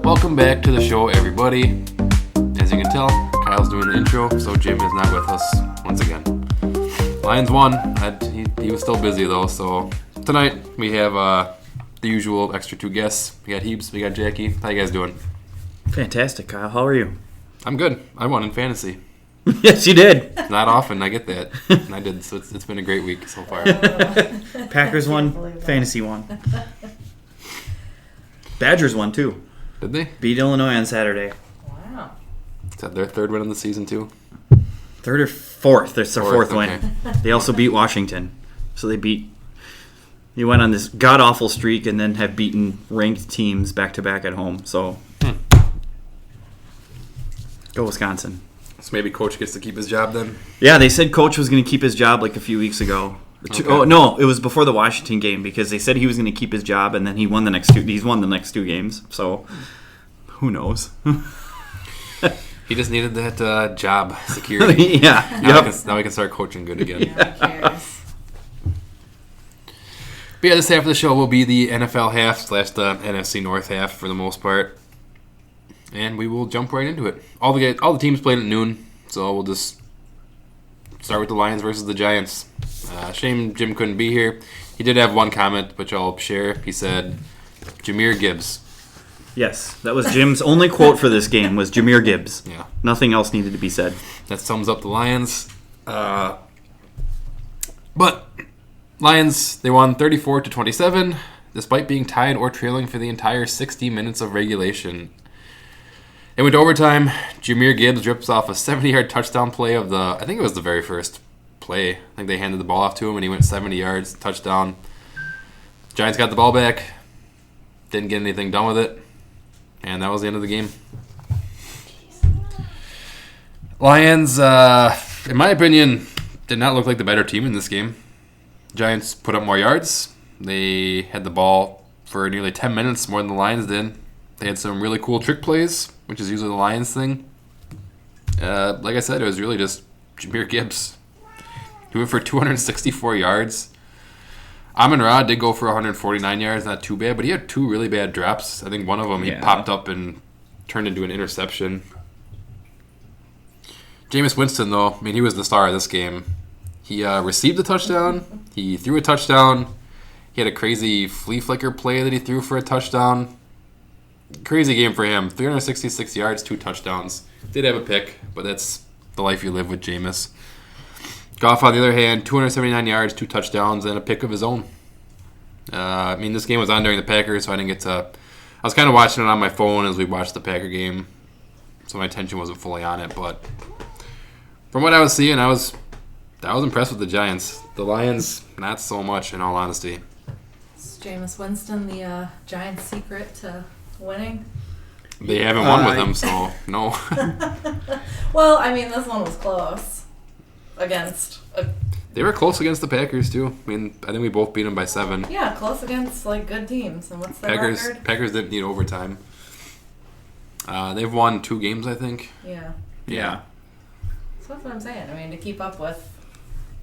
Welcome back to the show, everybody. As you can tell, Kyle's doing the intro, so Jim is not with us once again. Lions won. He was still busy, though, so tonight we have the usual extra two guests. We got Heebs, we got Jackie. How you guys doing? Fantastic, Kyle. How are you? I'm good. I won in fantasy. Yes, you did. Not often, I get that. And I did, so it's been a great week so far. Packers won, fantasy won. Badgers won, too. Did they? Beat Illinois on Saturday. Wow. Is that their third win of the season, too? Third or fourth? It's their fourth okay. win. They also beat Washington. So they went on this god-awful streak and then have beaten ranked teams back-to-back at home. So, Go Wisconsin. So maybe Coach gets to keep his job then? Yeah, they said Coach was going to keep his job like a few weeks ago. Okay. Oh no, it was before the Washington game because they said he was going to keep his job, and then he won the next two. He's won the next two games, so who knows? He just needed that job security. Yeah. Now he can start coaching good again. Yeah, who cares? But yeah, this half of the show will be the NFL half / the NFC North half for the most part. And we will jump right into it. All the teams played at noon, so we'll just start with the Lions versus the Giants. Shame Jim couldn't be here. He did have one comment, which I'll share. He said, Jahmyr Gibbs. Yes, that was Jim's only quote for this game was Jahmyr Gibbs. Yeah. Nothing else needed to be said. That sums up the Lions. But Lions, they won 34-27, despite being tied or trailing for the entire 60 minutes of regulation. It went to overtime. Jahmyr Gibbs rips off a 70-yard touchdown play of I think it was the very first play. I think they handed the ball off to him, and he went 70 yards, touchdown. Giants got the ball back. Didn't get anything done with it. And that was the end of the game. Lions, in my opinion, did not look like the better team in this game. Giants put up more yards. They had the ball for nearly 10 minutes more than the Lions did. They had some really cool trick plays, which is usually the Lions thing. Like I said, it was really just Jahmyr Gibbs. He went for 264 yards. Amon-Ra did go for 149 yards, not too bad, but he had two really bad drops. I think one of them he popped up and turned into an interception. Jameis Winston, though, I mean, he was the star of this game. He received a touchdown. He threw a touchdown. He had a crazy flea flicker play that he threw for a touchdown. Crazy game for him. 366 yards, 2 touchdowns. Did have a pick, but that's the life you live with Jameis. Goff, on the other hand, 279 yards, 2 touchdowns, and a pick of his own. I mean, this game was on during the Packers, so I didn't get to... I was kind of watching it on my phone as we watched the Packer game, so my attention wasn't fully on it, but from what I was seeing, I was impressed with the Giants. The Lions, not so much, in all honesty. Is Jameis Winston the Giants' secret to winning? They haven't won with him, so no. Well, I mean, this one was close against... They were close against the Packers, too. I mean, I think we both beat them by 7. Yeah, close against, good teams. And what's their record? Packers didn't need overtime. They've won 2 games, I think. Yeah. So that's what I'm saying. I mean, to keep up with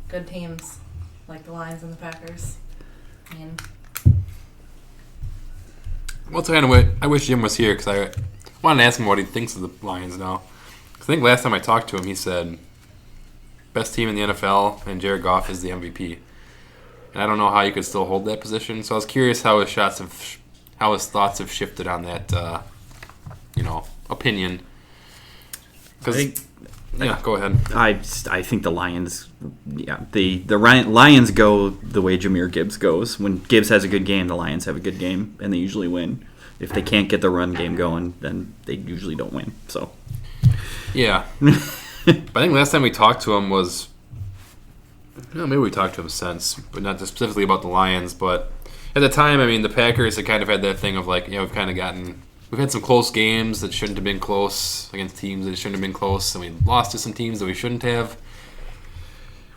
good teams like the Lions and the Packers. I mean... Well, anyway, I wish Jim was here because I wanted to ask him what he thinks of the Lions now. I think last time I talked to him, he said, best team in the NFL, and Jared Goff is the MVP. And I don't know how you could still hold that position, so I was curious how his thoughts have shifted on that, opinion. Yeah, go ahead. I think the Lions, the Lions go the way Jahmyr Gibbs goes. When Gibbs has a good game, the Lions have a good game, and they usually win. If they can't get the run game going, then they usually don't win. So, yeah. But I think last time we talked to him was, maybe we talked to him since, but not just specifically about the Lions. But at the time, I mean, the Packers had kind of had that thing of we've had some close games that shouldn't have been close against teams that shouldn't have been close, and we lost to some teams that we shouldn't have,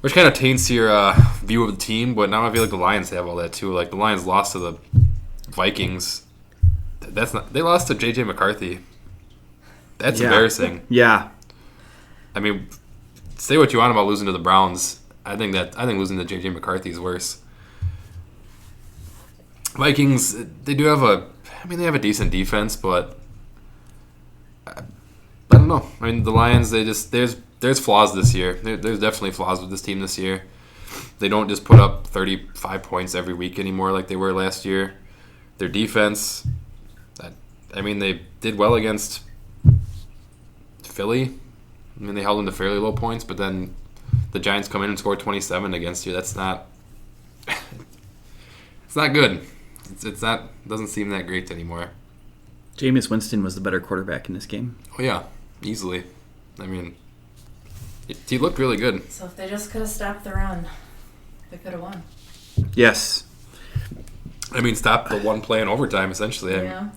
which kind of taints your view of the team. But now I feel like the Lions have all that too. Like the Lions lost to the Vikings. They lost to J.J. McCarthy. That's embarrassing. Yeah. I mean, say what you want about losing to the Browns. I think losing to J.J. McCarthy is worse. Vikings, they have a decent defense, but I don't know. I mean, the Lions, there's flaws this year. There's definitely flaws with this team this year. They don't just put up 35 points every week anymore like they were last year. Their defense, I mean, they did well against Philly. I mean, they held them to fairly low points, but then the Giants come in and score 27 against you. That's not... it's not good. It's not... doesn't seem that great anymore. Jameis Winston was the better quarterback in this game. Oh, yeah. Easily. I mean, he looked really good. So if they just could have stopped the run, they could have won. Yes. I mean, stop the one play in overtime, essentially. Yeah.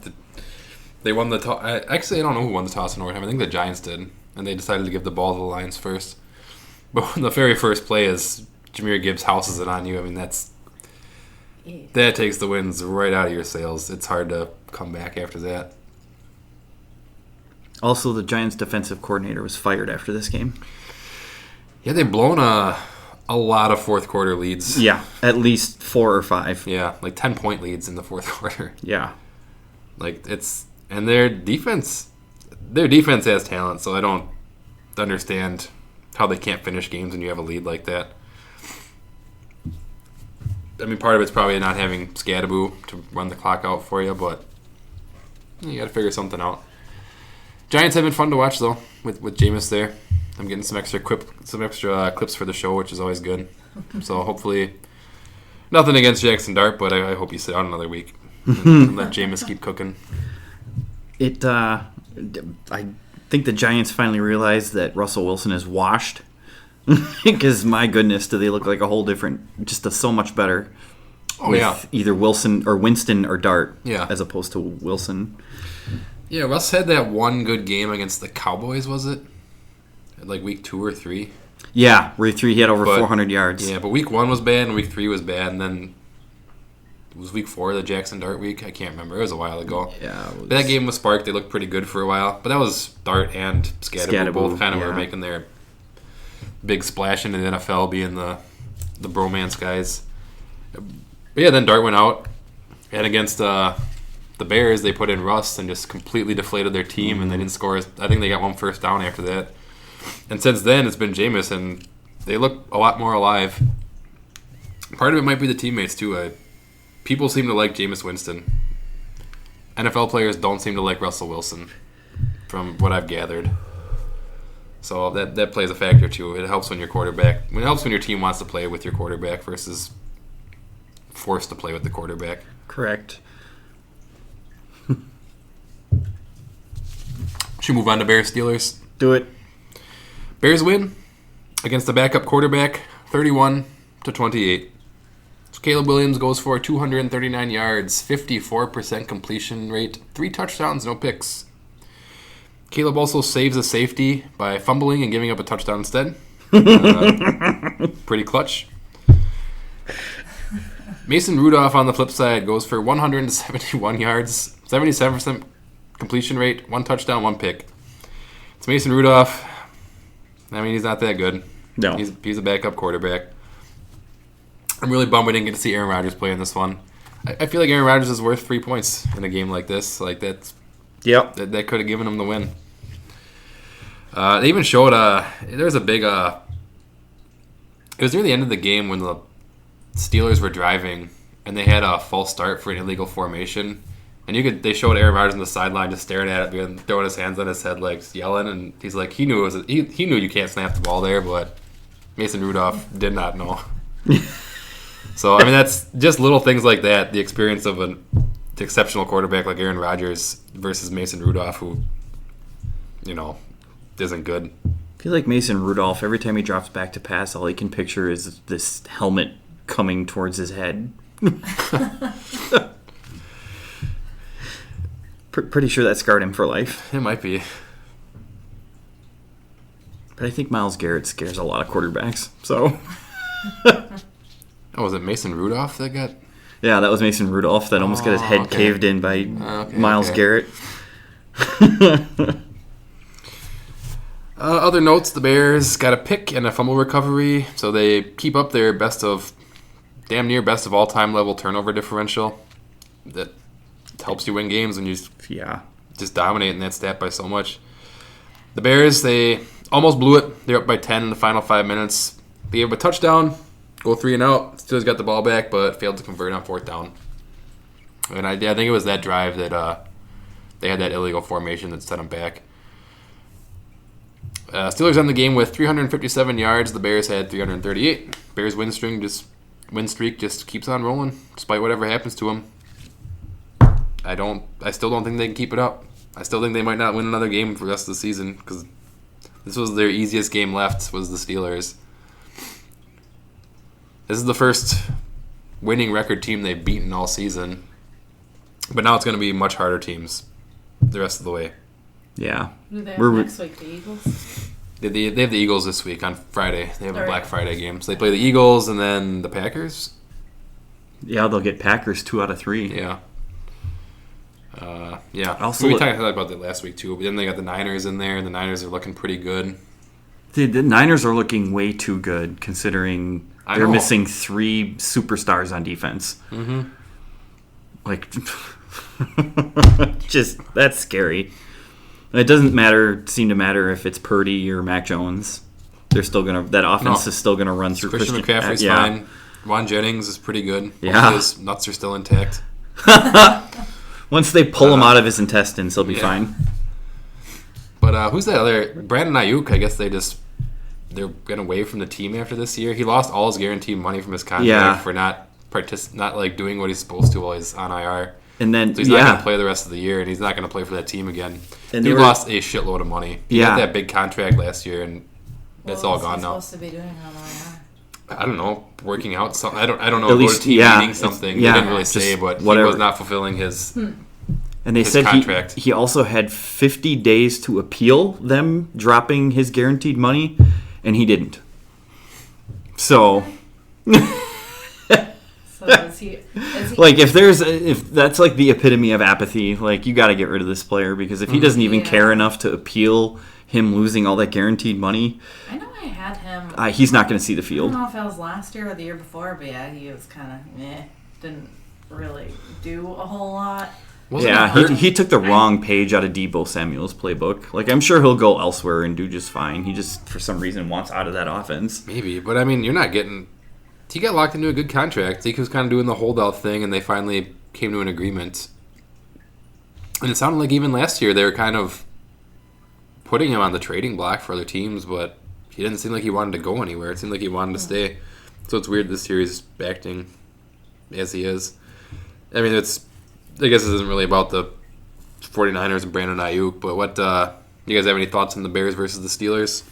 They won the toss. Actually, I don't know who won the toss in overtime. I think the Giants did. And they decided to give the ball to the Lions first. But when the very first play is Jahmyr Gibbs houses it on you, I mean, that takes the wins right out of your sails. It's hard to come back after that. Also, the Giants' defensive coordinator was fired after this game. Yeah, they've blown a lot of fourth quarter leads. Yeah, at least 4 or 5. Yeah, like 10-point leads in the fourth quarter. Yeah. Like, and their defense has talent, so I don't understand how they can't finish games when you have a lead like that. I mean, part of it's probably not having Scadaboo to run the clock out for you, but you got to figure something out. Giants have been fun to watch, though, with Jameis there. I'm getting some extra clips for the show, which is always good. So hopefully, nothing against Jackson Dart, but I hope you sit out another week and let Jameis keep cooking. I think the Giants finally realized that Russell Wilson is washed. Because, my goodness, do they look like a whole different, so much better. Oh, yeah. Either Wilson or Winston or Dart, yeah, as opposed to Wilson. Yeah, Russ had that one good game against the Cowboys, was it? Like week 2 or 3? Yeah, week 3 he had over 400 yards. Yeah, but week 1 was bad and week 3 was bad, and then it was week 4 the Jackson Dart week? I can't remember. It was a while ago. Yeah. That game was sparked. They looked pretty good for a while, but that was Dart and Scadaboo both kind of were making their big splash into the NFL, being the bromance guys. But yeah, then Dart went out, and against the Bears, they put in Russ and just completely deflated their team, and they didn't score. I think they got one first down after that. And since then, it's been Jameis, and they look a lot more alive. Part of it might be the teammates, too. People seem to like Jameis Winston. NFL players don't seem to like Russell Wilson, from what I've gathered. So that plays a factor, too. It helps when your quarterback... It helps when your team wants to play with your quarterback versus forced to play with the quarterback. Correct. Should we move on to Bears Steelers? Do it. Bears win against the backup quarterback, 31-28. So Caleb Williams goes for 239 yards, 54% completion rate, 3 touchdowns, no picks. Caleb also saves a safety by fumbling and giving up a touchdown instead. Pretty clutch. Mason Rudolph on the flip side goes for 171 yards, 77% completion rate, 1 touchdown, 1 pick. It's Mason Rudolph. I mean, he's not that good. No. He's a backup quarterback. I'm really bummed we didn't get to see Aaron Rodgers play in this one. I feel like Aaron Rodgers is worth 3 points in a game like this. Like, that could have given him the win. They even showed there was a big it was near the end of the game when the Steelers were driving and they had a false start for an illegal formation, and they showed Aaron Rodgers on the sideline just staring at it and throwing his hands on his head, like yelling, and he's like, he knew you can't snap the ball there, but Mason Rudolph did not know. So I mean, that's just little things like that, the experience of an exceptional quarterback like Aaron Rodgers versus Mason Rudolph, who isn't good. I feel like Mason Rudolph, every time he drops back to pass, all he can picture is this helmet coming towards his head. Pretty sure that scarred him for life. It might be. But I think Myles Garrett scares a lot of quarterbacks. So. Oh, was it Mason Rudolph that got... Yeah, that was Mason Rudolph that almost got his head caved in by Myles Garrett. Other notes, the Bears got a pick and a fumble recovery, so they keep up their damn near best of all-time level turnover differential. That helps you win games when you just dominate in that stat by so much. The Bears, they almost blew it. They're up by 10 in the final 5 minutes. They gave up a touchdown, go 3 and out. Steelers got the ball back, but failed to convert on 4th down. And I think it was that drive that they had that illegal formation that set them back. Steelers end the game with 357 yards. The Bears had 338. Bears win streak just keeps on rolling, despite whatever happens to them. I still don't think they can keep it up. I still think they might not win another game for the rest of the season because this was their easiest game left was the Steelers. This is the first winning record team they've beaten all season. But now it's going to be much harder teams the rest of the way. Yeah. Who do they have next week? The Eagles? They have the Eagles this week on Friday. They have a Black Friday game. So they play the Eagles and then the Packers. Yeah, they'll get Packers 2 out of 3. Yeah. Yeah. Also, we talked about that last week too. But then they got the Niners in there, and the Niners are looking pretty good. The Niners are looking way too good considering they're missing 3 superstars on defense. Mm-hmm. Like, just that's scary. It doesn't seem to matter if it's Purdy or Mac Jones. They're still that offense is still gonna run through Christian McCaffrey's fine. Ron Jennings is pretty good. Yeah, his nuts are still intact. Once they pull him out of his intestines, he'll be fine. But who's that other Brandon Ayuk? I guess they're gonna waive from the team after this year. He lost all his guaranteed money from his contract for not like doing what he's supposed to while he's on IR. And then so he's not gonna play the rest of the year, and he's not gonna play for that team again. And he lost a shitload of money. He got that big contract last year, and that's all gone now. What was he supposed to be doing on IR? I don't know, working out something. I don't know. At least eating something. They didn't really say, but whatever. He was not fulfilling his. And they said he also had 50 days to appeal them dropping his guaranteed money, and he didn't. So. So is he like if that's like the epitome of apathy, like you got to get rid of this player because if he doesn't even care enough to appeal him losing all that guaranteed money, I know I had him. He's not going to see the field. I don't know if it was last year or the year before, but yeah, he was kind of didn't really do a whole lot. He took the wrong page out of Deebo Samuel's playbook. Like I'm sure he'll go elsewhere and do just fine. He just for some reason wants out of that offense. Maybe, but I mean, you're not getting. He got locked into a good contract. He was kind of doing the holdout thing, and they finally came to an agreement. And it sounded like even last year they were kind of putting him on the trading block for other teams, but he didn't seem like he wanted to go anywhere. It seemed like he wanted to stay. So it's weird this year he's acting as he is. I mean, I guess this isn't really about the 49ers and Brandon Ayuk, but what you guys have any thoughts on the Bears versus the Steelers?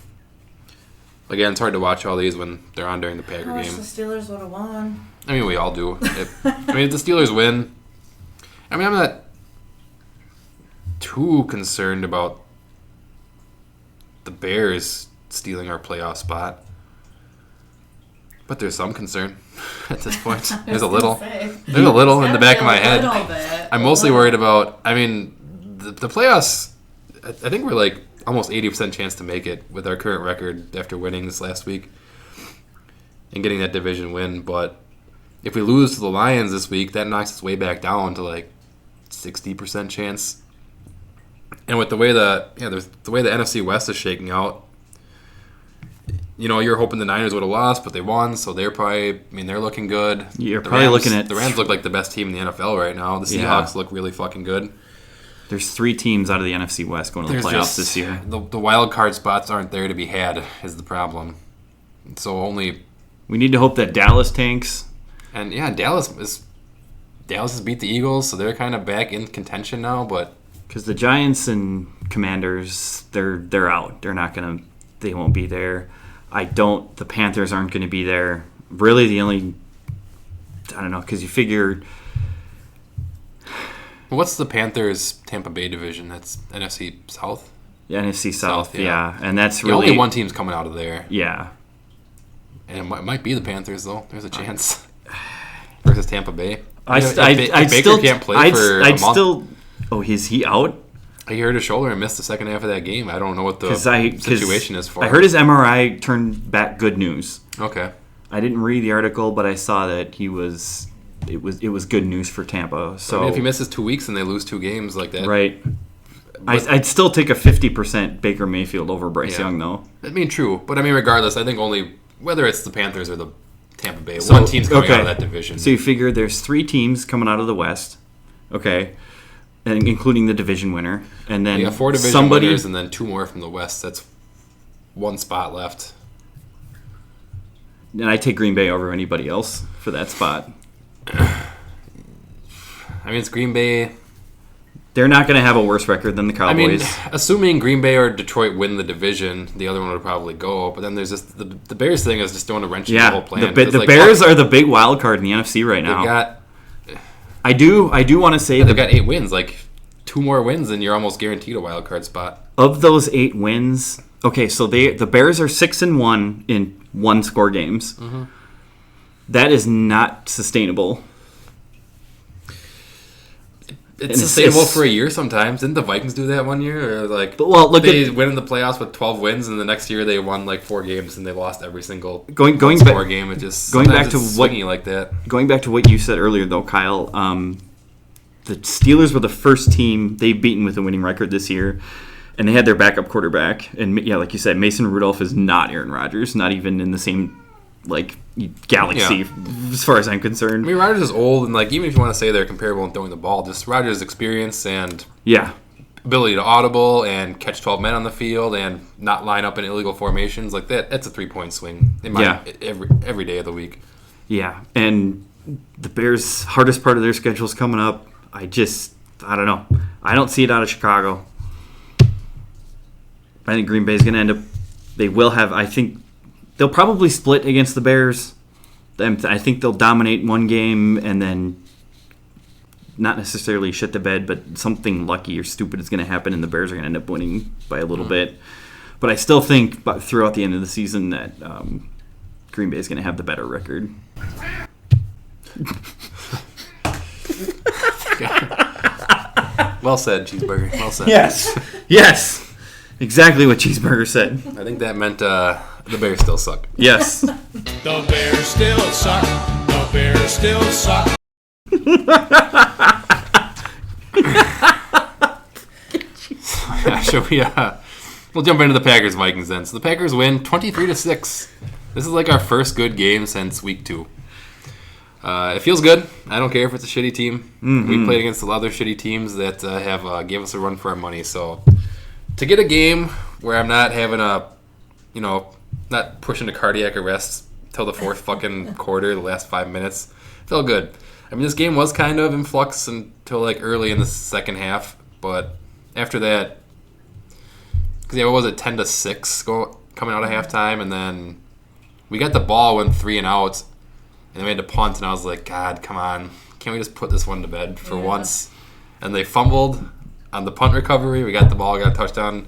Again, it's hard to watch all these when they're on during the Packer game. I wish the Steelers would have won. I mean, we all do. If the Steelers win, I'm not too concerned about the Bears stealing our playoff spot. But there's some concern at this point. There's a little. There's a little in the back of my head. I'm mostly worried about, the playoffs, I think we're like almost 80% chance to make it with our current record after winning this last week and getting that division win. But if we lose to the Lions this week, that knocks us way back down to like 60% chance. And with the way the NFC West is shaking out, you're hoping the Niners would have lost, but they won, so they're probably, they're looking good. You're probably looking at... The Rams look like the best team in the NFL right now. The Seahawks look really fucking good. There's 3 teams out of the NFC West going to the playoffs this year. The wild card spots aren't there to be had is the problem. So only... We need to hope that Dallas tanks. And Dallas has beat the Eagles, so they're kind of back in contention now, but... Because the Giants and Commanders, they're out. They won't be there. The Panthers aren't going to be there. Really, the only... I don't know, because you figure... What's the Panthers-Tampa Bay division? That's NFC South? Yeah, NFC South, yeah. And that's really... Only one team's coming out of there. Yeah. And it might be the Panthers, though. There's a chance. Versus Tampa Bay. Baker can't play for a month. Is he out? He hurt his shoulder and missed the second half of that game. I don't know what the situation is for him. I heard his MRI turned back good news. Okay. I didn't read the article, but I saw that it was good news for Tampa. So if he misses 2 weeks and they lose 2 games like that, right? I'd still take a 50% Baker Mayfield over Bryce Young, though. I mean, true. But, I mean, regardless, I think only, whether it's the Panthers or the Tampa Bay, one team's coming out of that division. So you figure there's 3 teams coming out of the West, okay, and including the division winner. And then 4 division winners and then 2 more from the West. That's 1 spot left. And I take Green Bay over anybody else for that spot. I mean, it's Green Bay. They're not going to have a worse record than the Cowboys. I mean, assuming Green Bay or Detroit win the division, the other one would probably go. But then there's just the Bears thing is just doing a wrench in the whole plan. The Bears are the big wild card in the NFC right now. I do want to say they've got 8 wins. Like 2 more wins, and you're almost guaranteed a wild card spot. Of those 8 wins, okay, so the Bears are 6-1 in 1-score games. Mm-hmm. That is not sustainable. It's sustainable for a year sometimes. Didn't the Vikings do that one year? Or they win in the playoffs with 12 wins, and the next year they won like 4 games and they lost every single going game. It just going back to like that. Going back to what you said earlier, though, Kyle, the Steelers were the first team they've beaten with a winning record this year, and they had their backup quarterback. And yeah, like you said, Mason Rudolph is not Aaron Rodgers, not even in the same galaxy as far as I'm concerned. I mean, Rodgers is old, and even if you want to say they're comparable in throwing the ball, just Rodgers' experience and ability to audible and catch 12 men on the field and not line up in illegal formations like that. That's a 3-point swing every day of the week. Yeah, and the Bears' hardest part of their schedule is coming up. I don't know. I don't see it out of Chicago. I think Green Bay is going to end up. They will have. I think they'll probably split against the Bears. I think they'll dominate one game and then not necessarily shit the bed, but something lucky or stupid is going to happen, and the Bears are going to end up winning by a little bit. But I still think throughout the end of the season that Green Bay is going to have the better record. Well said, Cheeseburger. Well said. Yes. Exactly what Cheeseburger said. I think that meant the Bears still suck. Yes. The Bears still suck. The Bears still suck. We'll jump into the Packers-Vikings then. So the Packers win 23-6. This is like our first good game since week 2. It feels good. I don't care if it's a shitty team. Mm-hmm. We played against a lot of other shitty teams that have gave us a run for our money. So to get a game where I'm not having not pushing a cardiac arrest till the 4th fucking quarter, the last 5 minutes, felt good. I mean, this game was kind of in flux until early in the second half, but after that, because what was it, 10-6 coming out of halftime, and then we got the ball, went 3 and out, and we had to punt, and I was like, God, come on, can't we just put this one to bed for once? And they fumbled on the punt recovery. We got the ball, got a touchdown,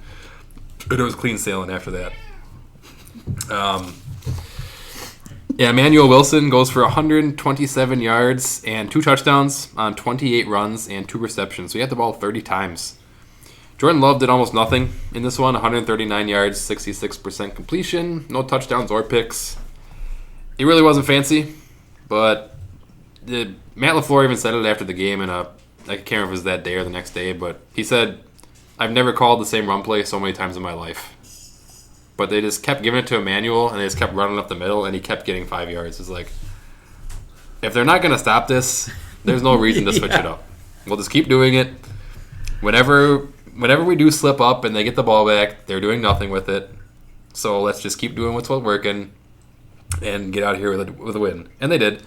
and it was clean sailing after that. Emmanuel Wilson goes for 127 yards and 2 touchdowns on 28 runs and 2 receptions. So he had the ball 30 times. Jordan Love did almost nothing in this one. 139 yards, 66% completion, no touchdowns or picks. It really wasn't fancy, but Matt LaFleur even said it after the game, and I can't remember if it was that day or the next day, but he said, I've never called the same run play so many times in my life. But they just kept giving it to Emmanuel, and they just kept running up the middle, and he kept getting 5 yards. It's like, if they're not going to stop this, there's no reason to switch it up. We'll just keep doing it. Whenever we do slip up and they get the ball back, they're doing nothing with it. So let's just keep doing what's working and get out of here with a win. And they did.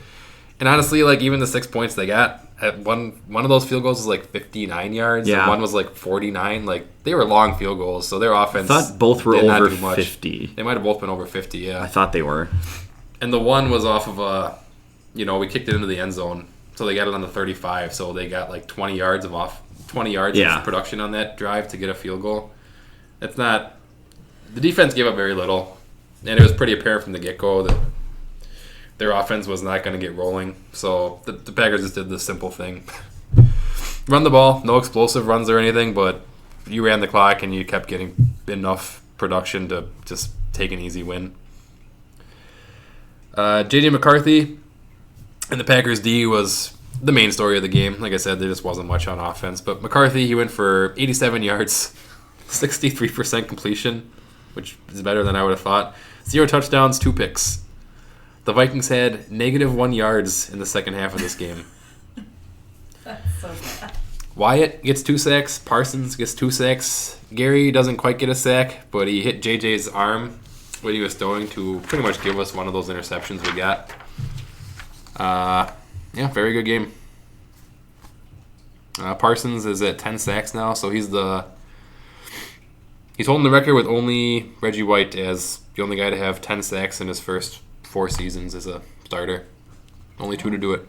And honestly, even the 6 points they got, one of those field goals was 59 yards, and one was 49. They were long field goals, so their offense. I thought both were over 50. They might have both been over 50. Yeah, I thought they were. And the one was off of we kicked it into the end zone, so they got it on the 35. So they got 20 yards of production on that drive to get a field goal. It's not. The defense gave up very little, and it was pretty apparent from the get-go that their offense was not going to get rolling. So the Packers just did the simple thing. Run the ball, no explosive runs or anything, but you ran the clock and you kept getting enough production to just take an easy win. J.J. McCarthy and the Packers D was the main story of the game. Like I said, there just wasn't much on offense. But McCarthy, he went for 87 yards, 63% completion, which is better than I would have thought. 0 touchdowns, 2 picks. The Vikings had -1 yards in the second half of this game. That's so bad. Wyatt gets 2 sacks. Parsons gets 2 sacks. Gary doesn't quite get a sack, but he hit JJ's arm when he was throwing to pretty much give us one of those interceptions we got. Yeah, very good game. Parsons is at 10 sacks now, so he's holding the record with only Reggie White as the only guy to have 10 sacks in his first 4 seasons as a starter. Only 2 to do it.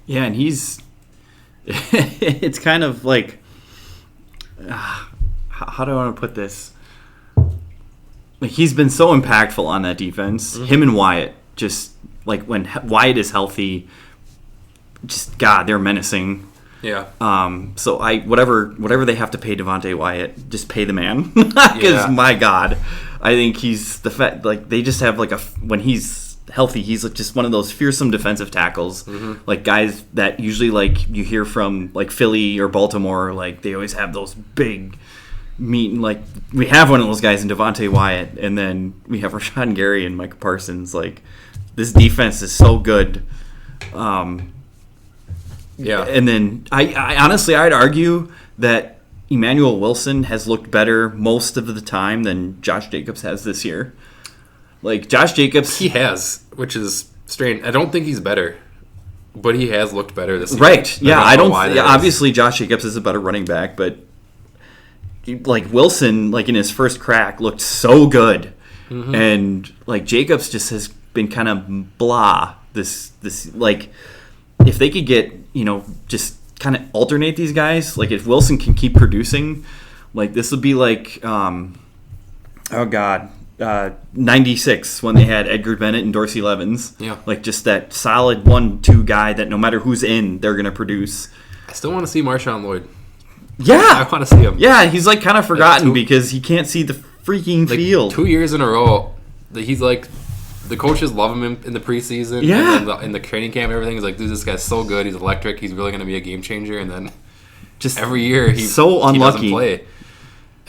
Yeah, and he's... it's kind of like... how do I want to put this? Like, he's been so impactful on that defense. Mm-hmm. Him and Wyatt, just like when Wyatt is healthy, just, God, they're menacing. Yeah. So whatever they have to pay Devontae Wyatt, just pay the man. Because my God, I think he's like they just have like when he's healthy, he's like just one of those fearsome defensive tackles. Mm-hmm. Like guys that usually like you hear from like Philly or Baltimore, like they always have those big meat. Like we have one of those guys in Devontae Wyatt, and then we have Rashawn Gary and Micah Parsons. Like this defense is so good. Yeah, and then I honestly I'd argue that Emmanuel Wilson has looked better most of the time than Josh Jacobs has this year. Like Josh Jacobs, he has, which is strange. I don't think he's better, but he has looked better this year. Right? Yeah, I don't. Obviously, Josh Jacobs is a better running back, but like Wilson, like in his first crack, looked so good, and like Jacobs just has been kind of blah. This like. If they could get, just kind of alternate these guys, like if Wilson can keep producing, like this would be like, 96 when they had Edgar Bennett and Dorsey Levens. Yeah. Like just that solid 1-2 guy that no matter who's in, they're going to produce. I still want to see Marshawn Lloyd. Yeah. I want to see him. Yeah, he's like kind of forgotten because he can't see the freaking field. 2 years in a row, he's like... The coaches love him in the preseason. Yeah. And in the training camp and everything. He's like, dude, this guy's so good. He's electric. He's really going to be a game changer. And then just every year he doesn't play.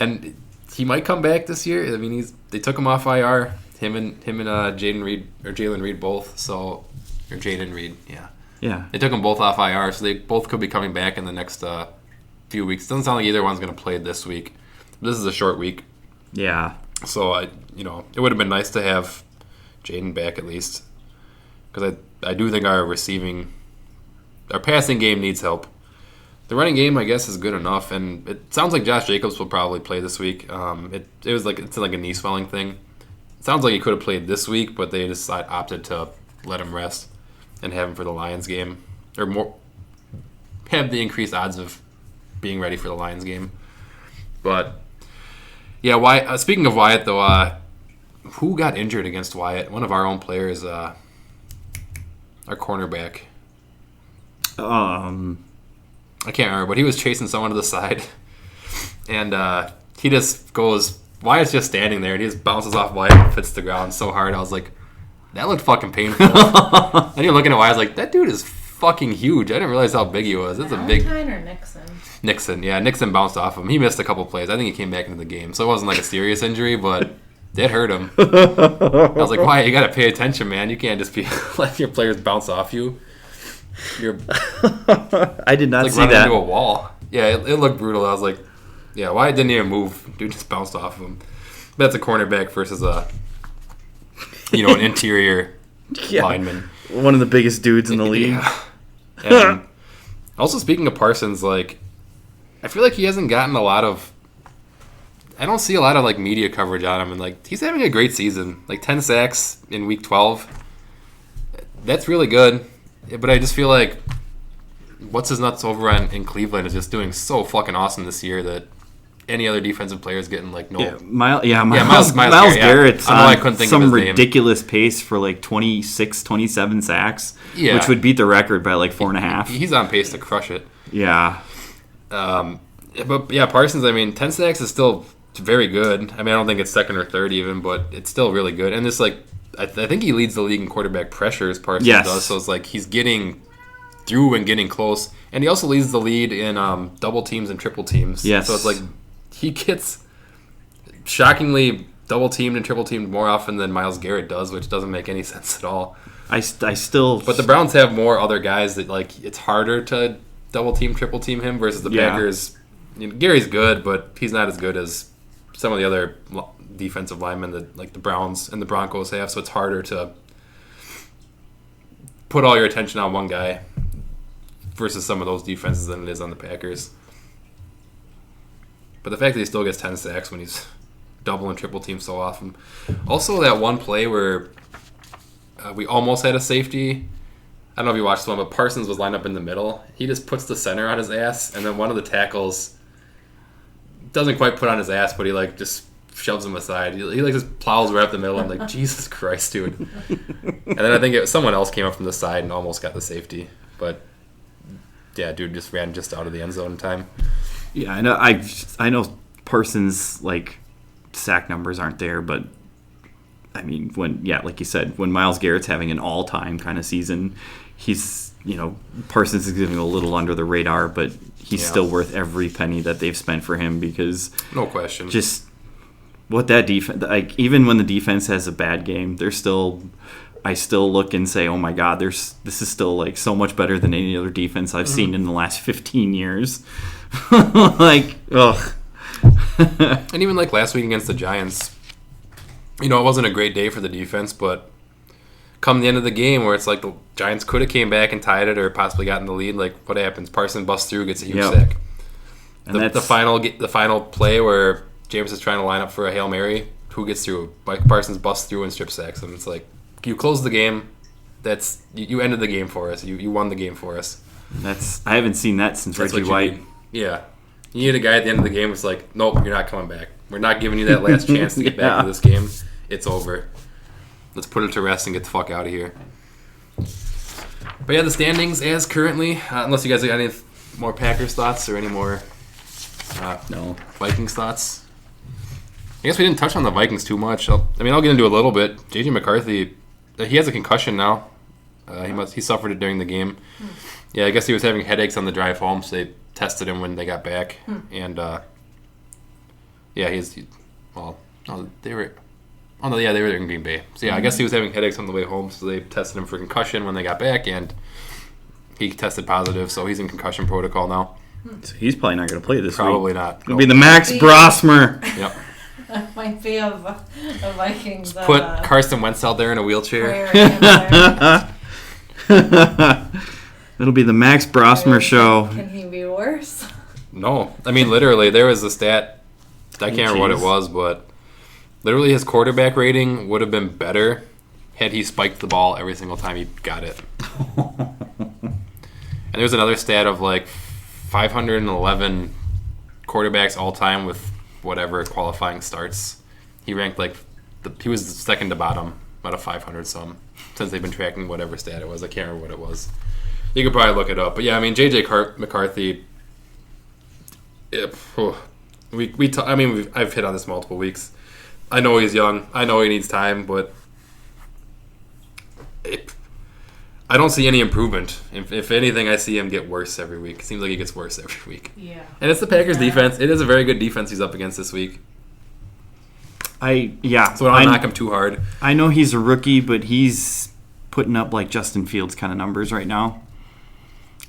And he might come back this year. I mean, they took him off IR. Him and Jalen Reed both. So, or Jaden Reed, yeah. Yeah. They took them both off IR, so they both could be coming back in the next few weeks. Doesn't sound like either one's going to play this week. This is a short week. Yeah. So, it would have been nice to have Jaden back at least, because I do think our passing game needs help. The running game, I guess, is good enough, and it sounds like Josh Jacobs will probably play this week. It's like a knee swelling thing. It sounds like he could have played this week, but they just opted to let him rest and have him for the Lions game, or more have the increased odds of being ready for the Lions game. But yeah, speaking of Wyatt though. Who got injured against Wyatt? One of our own players, our cornerback. I can't remember, but he was chasing someone to the side, and he just goes. Wyatt's just standing there, and he just bounces off Wyatt and hits the ground so hard. I was like, that looked fucking painful. And you're looking at Wyatt, I was like, that dude is fucking huge. I didn't realize how big he was. It's a big. Valentine or Nixon? Nixon, yeah, Nixon bounced off him. He missed a couple plays. I think he came back into the game, so it wasn't like a serious injury, but. Did hurt him. I was like, why? You got to pay attention, man. You can't just be letting your players bounce off you. I did not like see running that. into a wall. Yeah, it looked brutal. I was like, yeah, why didn't even move? Dude just bounced off of him. But that's a cornerback versus an interior lineman. One of the biggest dudes in the league. Yeah. And also, speaking of Parsons, like, I feel like he hasn't gotten a lot of. I don't see a lot of like media coverage on him, and like he's having a great season. Like 10 sacks in week 12. That's really good. But I just feel like what's his nuts over in Cleveland is just doing so fucking awesome this year that any other defensive player is getting like no. Yeah, Myles Garrett's I couldn't think some of his ridiculous pace for like 26, 27 sacks, which would beat the record by like 4.5. He's on pace to crush it. Yeah. But yeah, Parsons. I mean, 10 sacks is still very good. I mean, I don't think it's second or third even, but it's still really good. And it's like, I think he leads the league in quarterback pressures, Parsons does. So it's like he's getting through and getting close. And he also leads the lead in double teams and triple teams. Yes. So it's like he gets shockingly double teamed and triple teamed more often than Myles Garrett does, which doesn't make any sense at all. I still... But the Browns have more other guys that, like, it's harder to double team, triple team him versus the Packers. You know, Gary's good, but he's not as good as some of the other defensive linemen that, like, the Browns and the Broncos have, so it's harder to put all your attention on one guy versus some of those defenses than it is on the Packers. But the fact that he still gets 10 sacks when he's double and triple team so often. Also, that one play where we almost had a safety. I don't know if you watched the one, but Parsons was lined up in the middle. He just puts the center on his ass, and then one of the tackles doesn't quite put on his ass, but he like just shoves him aside. He like just plows right up the middle. I'm like, Jesus Christ, dude. And then I think someone else came up from the side and almost got the safety. But yeah, dude just ran just out of the end zone in time. Yeah, I know Parsons, like, sack numbers aren't there, but I mean, like you said, when Myles Garrett's having an all-time kind of season, he's, Parsons is getting a little under the radar, but he's still worth every penny that they've spent for him because no question. Just what that defense, like, even when the defense has a bad game, I still look and say, oh my God, this is still like so much better than any other defense I've seen in the last 15 years. Like, ugh. And even like last week against the Giants, it wasn't a great day for the defense, but come the end of the game where it's like the Giants could have came back and tied it or possibly gotten the lead, like what happens? Parsons busts through, gets a huge sack. And the final play where James is trying to line up for a Hail Mary, who gets through? Mike Parsons busts through and strip sacks him. It's like, you closed the game. You ended the game for us. You won the game for us. I haven't seen that since Reggie White. Yeah. You need a guy at the end of the game who's like, nope, you're not coming back. We're not giving you that last chance to get back into this game. It's over. Let's put it to rest and get the fuck out of here. But yeah, the standings as currently, unless you guys got any more Packers thoughts or any more no Vikings thoughts. I guess we didn't touch on the Vikings too much. I'll get into a little bit. JJ McCarthy, he has a concussion now. He suffered it during the game. Yeah, I guess he was having headaches on the drive home, so they tested him when they got back. And they were in Green Bay. So yeah, I guess he was having headaches on the way home, so they tested him for concussion when they got back, and he tested positive, so he's in concussion protocol now. So he's probably not going to play this Probably week. not. It'll be the Max Brosmer. Yep. That might be a Vikings. Put Carson Wentz out there in a wheelchair. It'll be the Max Brosmer show. Can he be worse? No. I mean, literally, there was a stat. I can't remember what it was, but literally his quarterback rating would have been better had he spiked the ball every single time he got it. And there's another stat of like 511 quarterbacks all time with whatever qualifying starts. He ranked he was second to bottom out of 500 some since they've been tracking whatever stat it was. I can't remember what it was. You could probably look it up. But yeah, I mean, JJ McCarthy, I've hit on this multiple weeks. I know he's young. I know he needs time, but I don't see any improvement. If anything, I see him get worse every week. It seems like he gets worse every week. Yeah. And it's the Packers' defense. It is a very good defense he's up against this week. So I don't knock him too hard. I know he's a rookie, but he's putting up like Justin Fields kind of numbers right now.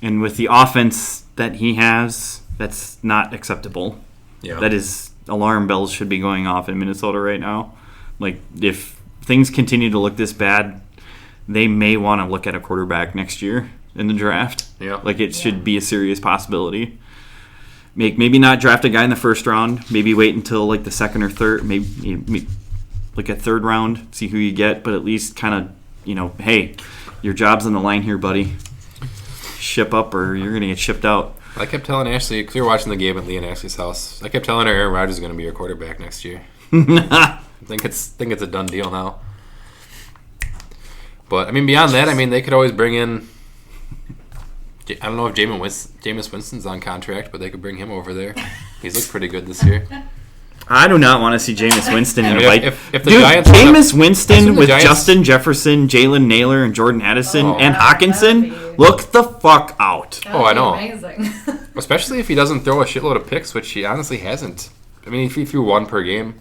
And with the offense that he has, that's not acceptable. Yeah. That is, alarm bells should be going off in Minnesota right now. Like, if things continue to look this bad, they may want to look at a quarterback next year in the draft. Yeah. Like, it should be a serious possibility. Maybe not draft a guy in the first round. Maybe wait until like the second or third. Maybe look at third round, see who you get. But at least kind of, hey, your job's on the line here, buddy. Ship up or you're going to get shipped out. I kept telling Ashley, because we were watching the game at Lee and Ashley's house, I kept telling her Aaron Rodgers is going to be your quarterback next year. I think it's a done deal now. But, I mean, beyond that, I mean, they could always bring in, I don't know if Jameis Winston's on contract, but they could bring him over there. He's looked pretty good this year. I do not want to see Jameis Winston in a mean, fight. if the Dude, Giants Jameis assume Winston the with Giants- Justin Jefferson, Jalen Naylor, and Jordan Addison, Oh, and that'd Hawkinson, be- look the fuck out. That Oh, would I be know. Amazing. Especially if he doesn't throw a shitload of picks, which he honestly hasn't. I mean, if he threw one per game.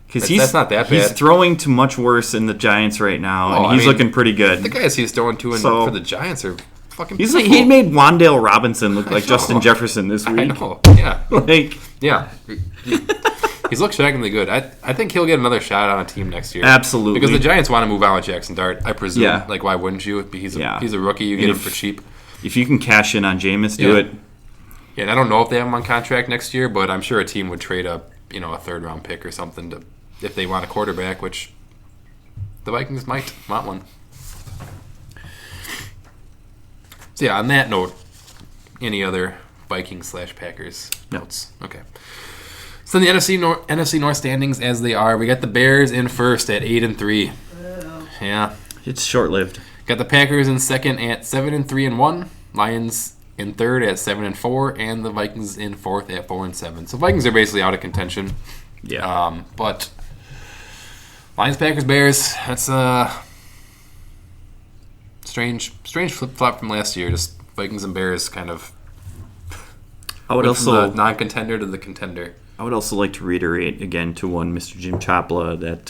Because That's not that He's bad. throwing to much worse in the Giants right now, Oh, and I he's mean, looking pretty good. The guys he's throwing to So- for the Giants are fucking He pitiful. made Wan'Dale Robinson look like know. Justin Jefferson this I week. know. Yeah. Like, Yeah. He's looked shockingly good. I think he'll get another shot on a team next year. absolutely. Because the Giants want to move on with Jackson Dart, I presume. Yeah. Like, why wouldn't you? He's a, Yeah. he's a rookie. You And get him if- for cheap. If you can cash in on Jameis, do Yeah. it. Yeah, and I don't know if they have him on contract next year, but I'm sure a team would trade a third round pick or something to if they want a quarterback, which the Vikings might want one. So yeah, on that note, any other Vikings/Packers No. notes? Okay. So in the NFC North standings as they are, we got the Bears in first at 8-3. Yeah. It's short-lived. Got the Packers in second at 7-3-1, Lions in third at 7-4, and the Vikings in fourth at 4-7. So Vikings are basically out of contention. Yeah. But Lions, Packers, Bears. That's a strange flip flop from last year. Just Vikings and Bears kind of I would went from also the non-contender to the contender. I would also like to reiterate again to one Mr. Jim Chopla that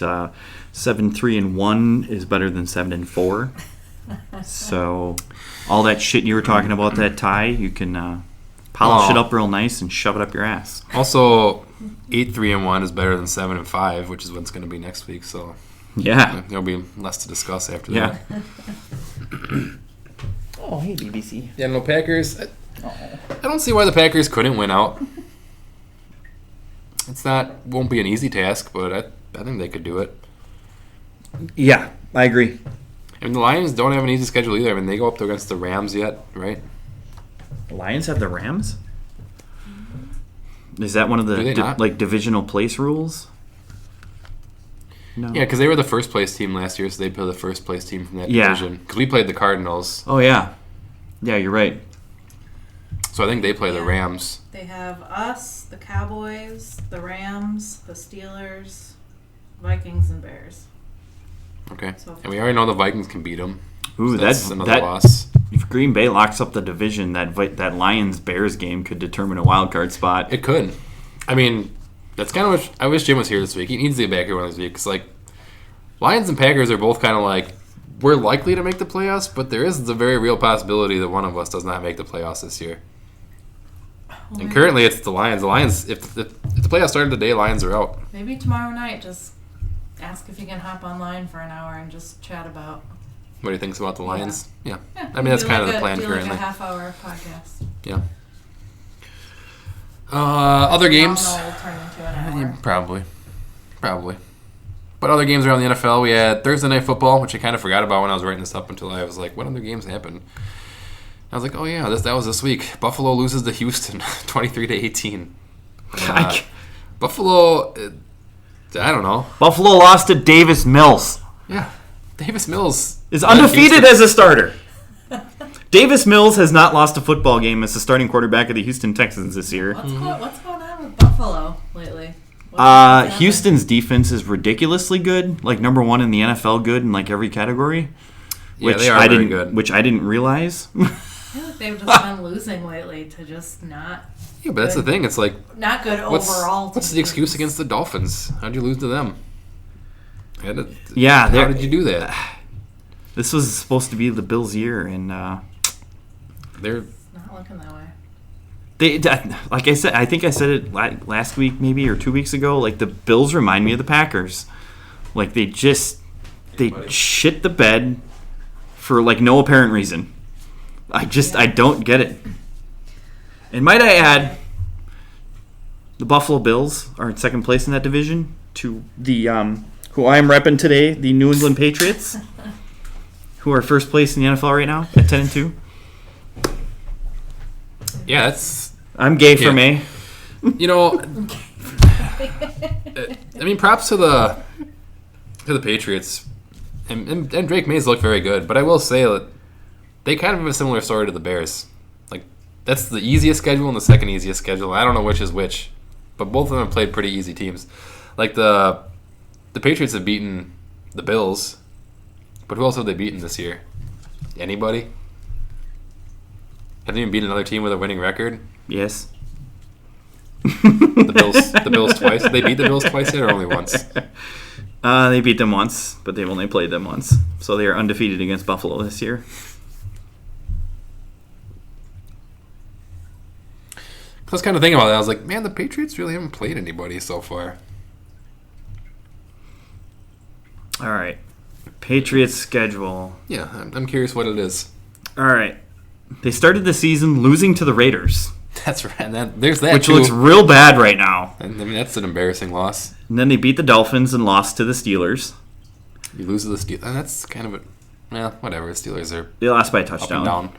7-3-1 is better than 7-4. So all that shit you were talking about, that tie, you can polish it up real nice and shove it up your ass. Also, 8-3-1 is better than 7-5, which is what's going to be next week. So Yeah. there'll be less to discuss after Yeah. that. Oh, hey, BBC. Yeah, no Packers. I don't see why the Packers couldn't win out. Won't be an easy task, but I think they could do it. Yeah, I agree. I mean, the Lions don't have an easy schedule either. I mean, they go up against the Rams yet, right? The Lions have the Rams? Is that one of Do they the not? divisional place rules? No. Yeah, because they were the first place team last year, so they'd play the first place team from that Yeah. division. Because we played the Cardinals, Oh, yeah. Yeah, you're right. so I think they play the Yeah. Rams. They have us, the Cowboys, the Rams, the Steelers, Vikings, and Bears. Okay, So- and we already know the Vikings can beat them. Ooh, so that's another that. loss. If Green Bay locks up the division, that Lions-Bears game could determine a wild card spot. It could. I mean, that's kind of what I wish Jim was here this week. He needs to get back here one of these weeks. Like, Lions and Packers are both kind of like, we're likely to make the playoffs, but there is the very real possibility that one of us does not make the playoffs this year. And currently, it's the Lions. The Lions, if the playoffs started today, Lions are out. Maybe tomorrow night, just ask if you can hop online for an hour and just chat about. What do you think about the Lions? Yeah. Yeah, I mean, that's do kind of like the plan do currently. Like a half-hour podcast. Yeah. Other games? We all know we'll turn into an hour. Probably. But other games around the NFL, we had Thursday Night Football, which I kind of forgot about when I was writing this up until I was like, what other games happened? I was like, oh yeah, that was this week. Buffalo loses to Houston, 23-18. Buffalo, I don't know. Buffalo lost to Davis Mills. Yeah, Davis Mills Is undefeated as a starter. Davis Mills has not lost a football game as the starting quarterback of the Houston Texans this year. What's going on with Buffalo lately? What's happening? Houston's defense is ridiculously good, like number one in the NFL, good in like every category. Yeah, they are very good. Which I didn't realize. I feel like they've just been losing lately to just not Yeah, but that's the thing. It's like, not good what's overall. the excuse against the Dolphins? How'd you lose to them? Yeah, how did you do that? This was supposed to be the Bills' year, and They're Not looking that way. like I said, I think I said it last week, maybe, or 2 weeks ago. Like the Bills remind me of the Packers. Like they shit the bed for like no apparent reason. I don't get it. And might I add, the Buffalo Bills are in second place in that division to the who I am repping today, the New England Patriots, who are first place in the NFL right now at 10-2. yeah, that's I'm gay for May. you know. I mean, props to the Patriots, and Drake Mays looked very good. But I will say that they kind of have a similar story to the Bears. Like that's the easiest schedule and the second easiest schedule. I don't know which is which. but both of them have played pretty easy teams. Like the Patriots have beaten the Bills, but who else have they beaten this year? Anybody? Have they even beaten another team with a winning record? Yes. The Bills twice. Did they beat the Bills twice yet, or only once? They beat them once, but they've only played them once. So they are undefeated against Buffalo this year. I was kind of thinking about that. I was like, man, the Patriots really haven't played anybody so far. All right. Patriots schedule. Yeah, I'm curious what it is. All right. They started the season losing to the Raiders. That's right. And there's that, which too. looks real bad right now. And, I mean, that's an embarrassing loss. And then they beat the Dolphins and lost to the Steelers. You lose to the Steelers. And that's kind of a... Well, whatever. The Steelers are They lost by a up and touchdown. down.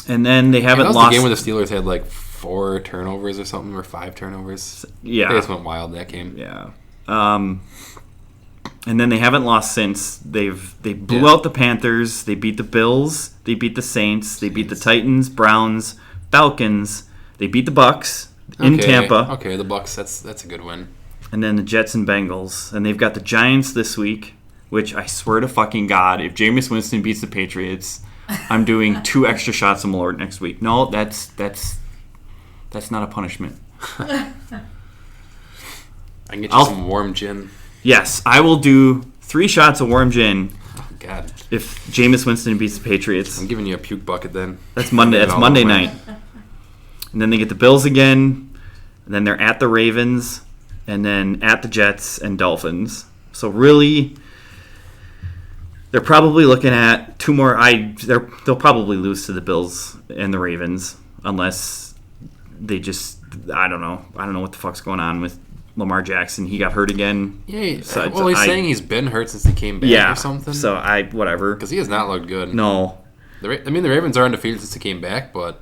And then they haven't That was lost... the game where the Steelers had like 4 turnovers or something, or 5 turnovers. Yeah. They just went wild that game. Yeah. And then they haven't lost since. They blew out the Panthers. They beat the Bills. They beat the Saints. They beat the Titans, Browns, Falcons. They beat the Bucks in Tampa. Okay, the Bucks. That's a good win. And then the Jets and Bengals. And they've got the Giants this week, which I swear to fucking God, if Jameis Winston beats the Patriots, I'm doing 2 extra shots of Malort next week. No, that's not a punishment. I can get you some warm gin. Yes, I will do 3 shots of warm gin. Oh, God. If Jameis Winston beats the Patriots. I'm giving you a puke bucket then. That's Monday. That's Monday night. And then they get the Bills again. And then they're at the Ravens. And then at the Jets and Dolphins. So really, they're probably looking at 2 more. They'll probably lose to the Bills and the Ravens unless they just. I don't know. I don't know what the fuck's going on with Lamar Jackson. He got hurt again. Yeah. He's saying he's been hurt since he came back or something. So whatever. Because he has not looked good. No. The Ravens are undefeated since he came back, but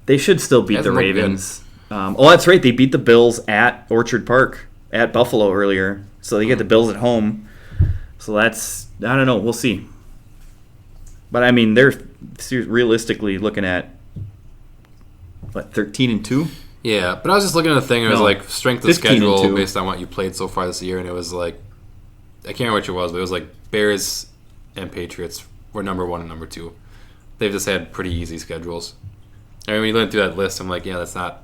they should still beat the Ravens. That's right. They beat the Bills at Orchard Park at Buffalo earlier. So they get the Bills at home. So that's, I don't know. We'll see. But I mean, they're realistically looking at 13-2. Yeah, but I was just looking at the thing. It was like strength of 15-2. schedule based on what you played so far this year, and it was like, I can't remember which it was, but it was like Bears and Patriots were number 1 and number 2. They've just had pretty easy schedules. I mean, when you look through that list, I'm like, yeah, there's not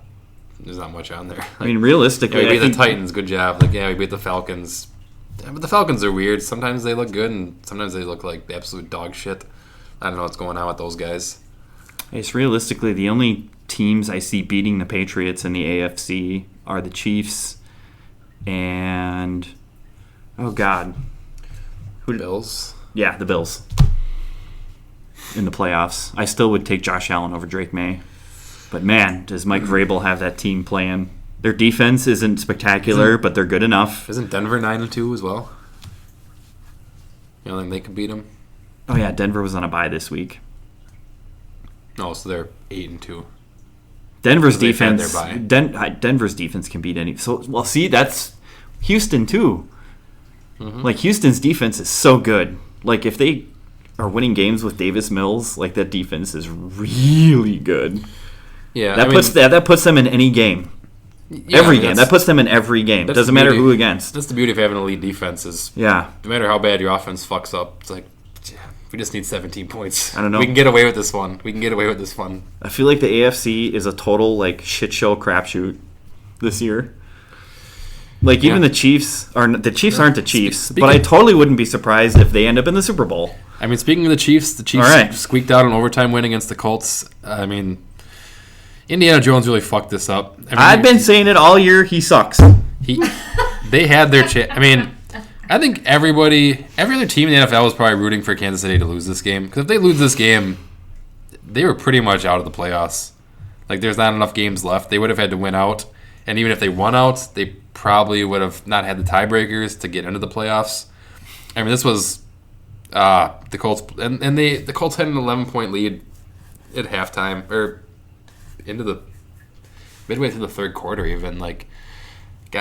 much on there. Like, I mean, realistically, we beat the Titans, good job. Like, yeah, we beat the Falcons. Yeah, but the Falcons are weird. Sometimes they look good, and sometimes they look like absolute dog shit. I don't know what's going on with those guys. It's realistically the only teams I see beating the Patriots in the AFC are the Chiefs and Bills. Yeah, the Bills in the playoffs. I still would take Josh Allen over Drake May, but man, does Mike Vrabel have that team playing? Their defense isn't spectacular, but they're good enough. Isn't Denver 9-2 as well? You don't think they could beat them? Oh yeah, Denver was on a bye this week. No, so they're 8-2. Denver's So they've had defense. their bye. Denver's defense can beat any. So see, that's Houston too. Mm-hmm. Like Houston's defense is so good. Like if they are winning games with Davis Mills, like that defense is really good. Yeah, That puts them in any game. Yeah, Every game. That puts them in every game. That's Doesn't the matter beauty. who against. That's the beauty of having an elite defense is Yeah. no matter how bad your offense fucks up, it's like, yeah, we just need 17 points. I don't know. We can get away with this one. I feel like the AFC is a total like shit show crapshoot this year. Like even Yeah. the Chiefs aren't the Chiefs, Speaking- but I totally wouldn't be surprised if they end up in the Super Bowl. I mean, speaking of the Chiefs All right. squeaked out an overtime win against the Colts. I mean, Indiana Jones really fucked this up. I mean, I've been saying it all year. He sucks. They had their chance. I mean, I think every other team in the NFL was probably rooting for Kansas City to lose this game. Because if they lose this game, they were pretty much out of the playoffs. Like, there's not enough games left. They would have had to win out. And even if they won out, they probably would have not had the tiebreakers to get into the playoffs. I mean, this was the Colts. And the Colts had an 11-point lead at halftime. Or into the midway through the third quarter even. Like,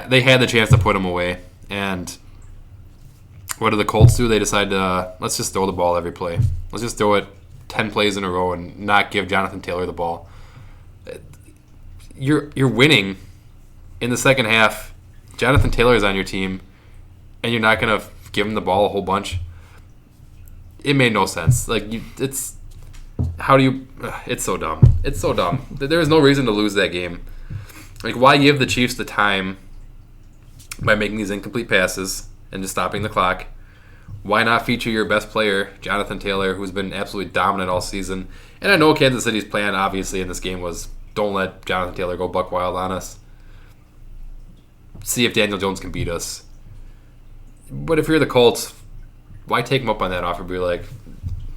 they had the chance to put them away. And what do the Colts do? They decide to, let's just throw the ball every play. Let's just throw it 10 plays in a row and not give Jonathan Taylor the ball. You're winning in the second half, Jonathan Taylor's on your team, and you're not going to give him the ball a whole bunch. It made no sense. It's so dumb. It's so dumb. There is no reason to lose that game. Why give the Chiefs the time by making these incomplete passes and just stopping the clock? Why not feature your best player, Jonathan Taylor, who's been absolutely dominant all season? And I know Kansas City's plan, obviously, in this game was don't let Jonathan Taylor go buck wild on us. See if Daniel Jones can beat us. But if you're the Colts, why take him up on that offer? Be like,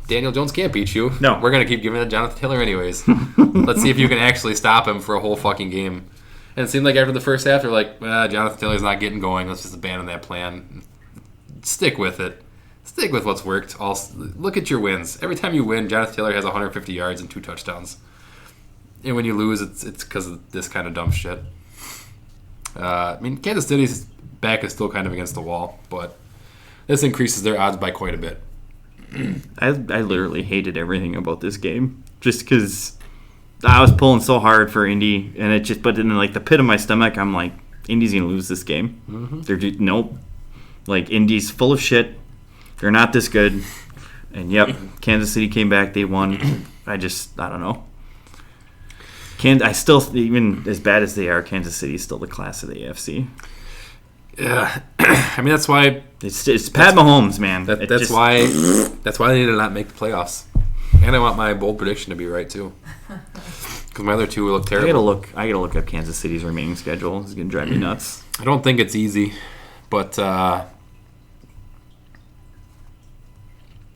Daniel Jones can't beat you. No. We're going to keep giving it to Jonathan Taylor anyways. Let's see if you can actually stop him for a whole fucking game. And it seemed like after the first half, they're like, Jonathan Taylor's not getting going. Let's just abandon that plan. Stick with it. Stick with what's worked. Look at your wins. Every time you win, Jonathan Taylor has 150 yards and 2 touchdowns. And when you lose, it's because of this kind of dumb shit. Kansas City's back is still kind of against the wall, but this increases their odds by quite a bit. I literally hated everything about this game just because I was pulling so hard for Indy, and it just, but in the pit of my stomach, I'm like, Indy's gonna lose this game. Mm-hmm. They're nope. Indy's full of shit. They're not this good. And yep, Kansas City came back. They won. I don't know. I still, even as bad as they are, Kansas City is still the class of the AFC. Yeah, that's why it's Pat Mahomes, man. That's why they need to not make the playoffs. And I want my bold prediction to be right too, because my other two will look terrible. I gotta look up Kansas City's remaining schedule. It's gonna drive me nuts. I don't think it's easy, but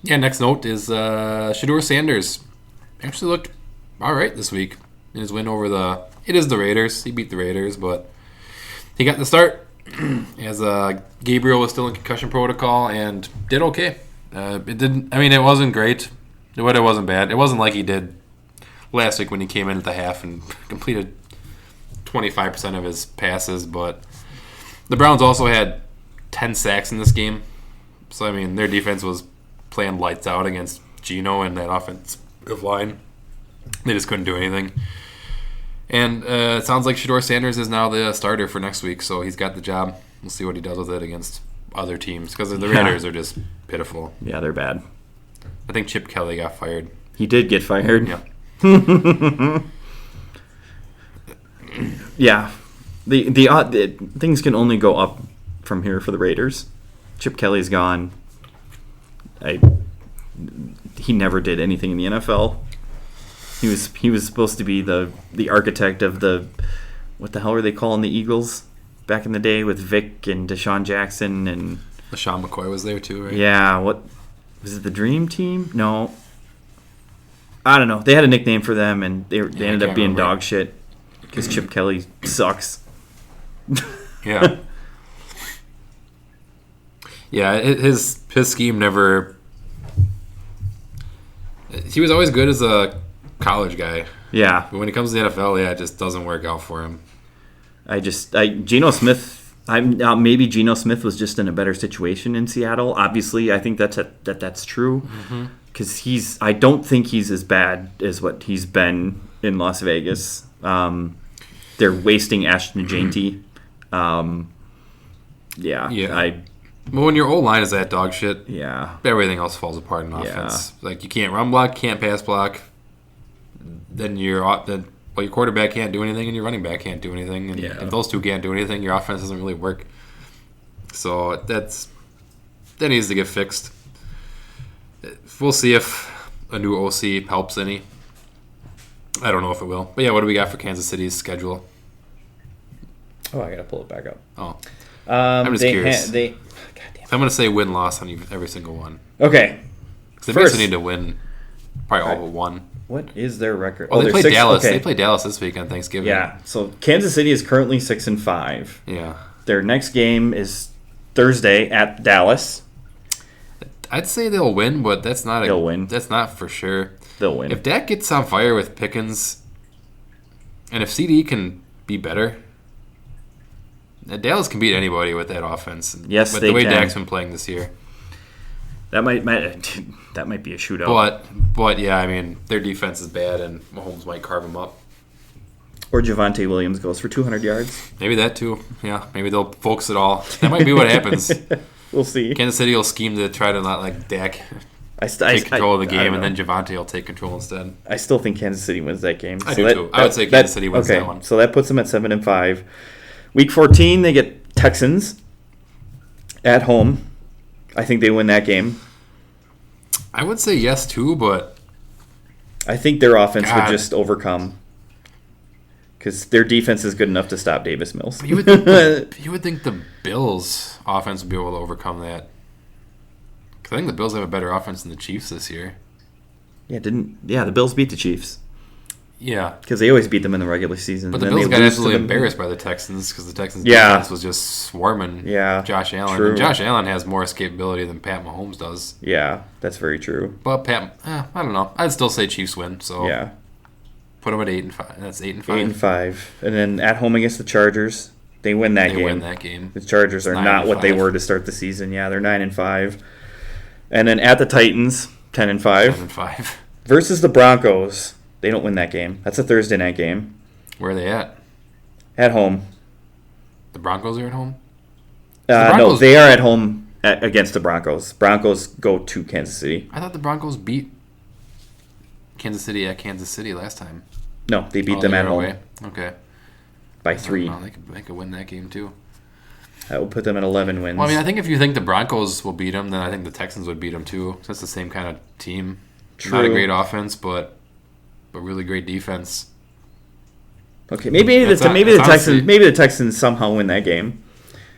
next note is Shedeur Sanders actually looked all right this week in his win over the Raiders. He beat the Raiders, but he got the start as Gabriel was still in concussion protocol and did okay. It wasn't great, but it wasn't bad. It wasn't like he did last week when he came in at the half and completed 25% of his passes, but the Browns also had 10 sacks in this game. So, their defense was playing lights out against Geno and that offensive line. They just couldn't do anything. And it sounds like Shedeur Sanders is now the starter for next week, so he's got the job. We'll see what he does with it against other teams, because the Raiders are just pitiful. Yeah, they're bad. I think Chip Kelly got fired. He did get fired? Yeah. Yeah. The things can only go up from here for the Raiders. Chip Kelly's gone. He never did anything in the NFL. He was supposed to be the architect of what the hell were they calling the Eagles back in the day with Vic and Deshaun Jackson and LaShawn McCoy was there too, right? Yeah, what was it, the Dream Team? No. I don't know. They had a nickname for them and they ended up being dog shit because Chip Kelly sucks. Yeah. Yeah, his scheme never. He was always good as a college guy. Yeah. But when it comes to the NFL, it just doesn't work out for him. Geno Smith. Maybe Geno Smith was just in a better situation in Seattle. Obviously, I think that's true because I don't think he's as bad as what he's been in Las Vegas. They're wasting Ashton Janty. But when your O-line is that dog shit, everything else falls apart in offense. You can't run block, can't pass block. Then your quarterback can't do anything, and your running back can't do anything. And if those two can't do anything, your offense doesn't really work. So that needs to get fixed. We'll see if a new OC helps any. I don't know if it will. But what do we got for Kansas City's schedule? Oh, I gotta pull it back up. Oh, I'm just curious. I'm going to say win-loss on every single one. Okay. Because they basically need to win probably all but one. What is their record? They play Dallas. Okay. They play Dallas this week on Thanksgiving. Yeah. So Kansas City is currently 6-5. Yeah. Their next game is Thursday at Dallas. I'd say they'll win, but they'll win. That's not for sure. They'll win. If Dak gets on fire with Pickens, and if CD can be better, Dallas can beat anybody with that offense. Yes, with they the way can. Dak's been playing this year. That might be a shootout. But their defense is bad, and Mahomes might carve them up. Or Javonte Williams goes for 200 yards. Maybe that too. Yeah, maybe they'll focus it all. That might be what happens. We'll see. Kansas City will scheme to try to not let Dak take control of the game, and then Javonte will take control instead. I still think Kansas City wins that game. I do too. I would say Kansas City wins that one. So that puts them at 7-5. Week 14, they get Texans at home. I think they win that game. I would say yes too, but I think their offense would just overcome because their defense is good enough to stop Davis Mills. You would think the Bills' offense would be able to overcome that. Because I think the Bills have a better offense than the Chiefs this year. Yeah, the Bills beat the Chiefs. Yeah. Because they always beat them in the regular season. But the Bills got absolutely embarrassed by the Texans because the Texans' defense was just swarming Josh Allen. True. And Josh Allen has more escapability than Pat Mahomes does. Yeah, that's very true. But I don't know. I'd still say Chiefs win. So yeah. Put them at 8-5. That's 8-5. 8-5. And then at home against the Chargers, they win that game. They win that game. The Chargers are not what they were to start the season. Yeah, they're 9-5. And then at the Titans, 10-5. 10-5. Versus the Broncos. They don't win that game. That's a Thursday night game. Where are they at? At home. The Broncos are at home? No, they are at home against the Broncos. Broncos go to Kansas City. I thought the Broncos beat Kansas City at Kansas City last time. No, they beat them at home. Away. Okay. By 3. They could win that game too. That would put them at 11 wins. Well, I mean, I think if you think the Broncos will beat them, then I think the Texans would beat them too. So that's the same kind of team. True. Not a great offense, but really great defense. Okay, maybe the Texans somehow win that game.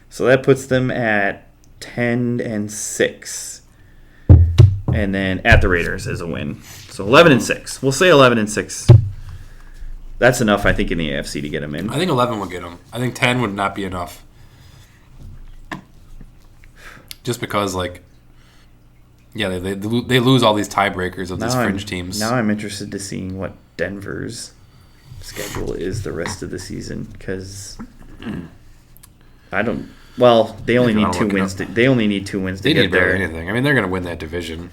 So that puts them at 10-6. And then at the Raiders is a win. So 11-6. We'll say 11-6. That's enough, I think, in the AFC to get them in. I think 11 would get them. I think 10 would not be enough. Just because, they lose all these tiebreakers of these fringe teams. Now I'm interested to seeing what Denver's schedule is the rest of the season because I don't. Well, they only need 2 wins. They only need 2 wins to get there. Anything. I mean, they're going to win that division.